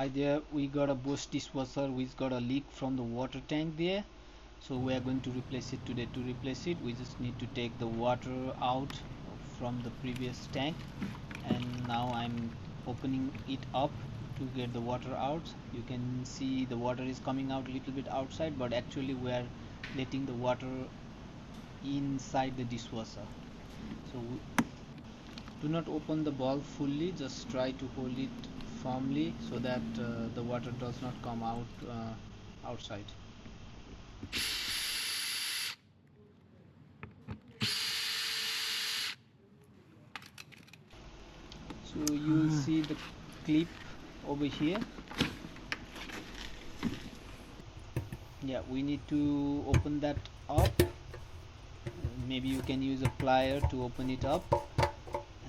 Hi there, we got a Bosch dishwasher which got a leak from the water tank there. So we are going to replace it today. To replace it, we just need to take the water out from the previous tank, and now I'm opening it up to get the water out. You can see the water is coming out a little bit outside, but actually we are letting the water inside the dishwasher. So do not open the valve fully, just try to hold it firmly so that the water does not come out outside. So you'll see the clip over here. Yeah, we need to open that up. Maybe you can use a plier to open it up,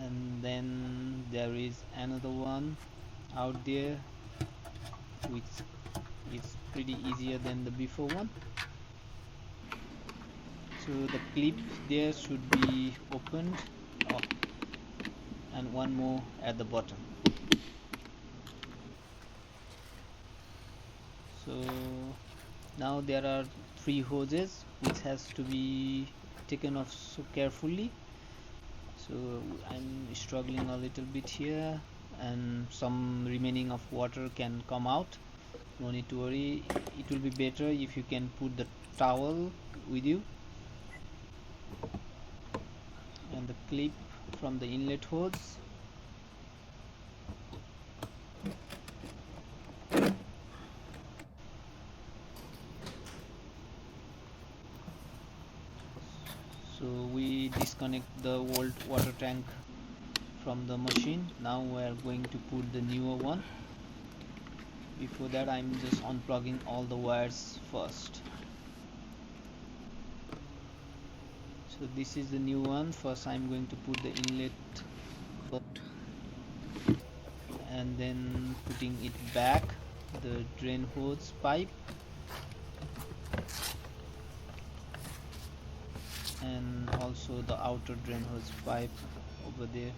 and then there is another one out there which is pretty easier than the before one. So the clip there should be opened up, and one more at the bottom. So now there are 3 hoses which has to be taken off so carefully. So I'm struggling a little bit here, and some remaining of water can come out. No need to worry, it will be better if you can put the towel with you, and the clip from the inlet hose. So we disconnect the old water tank from the machine. Now we are going to put the newer one. Before that, I'm just unplugging all the wires first. So this is the new one. First I'm going to put the inlet and then putting it back, the drain hose pipe, and also the outer drain hose pipe over there.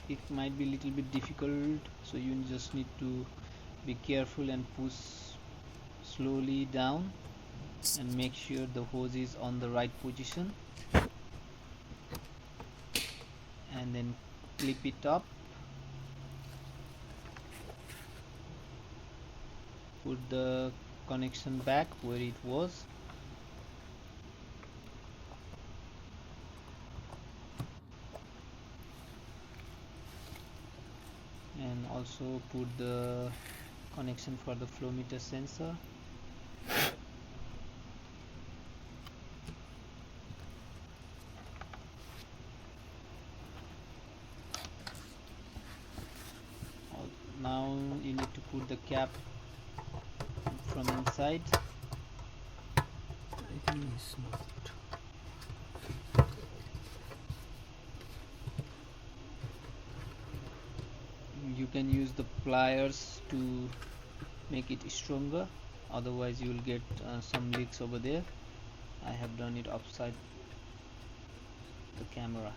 It might be a little bit difficult, so you just need to be careful and push slowly down and make sure the hose is on the right position, and then clip it up, put the connection back where it was, and also put the connection for the flow meter sensor. Now you need to put the cap from inside. You can use the pliers to make it stronger, otherwise you will get some leaks over there. I have done it upside the camera.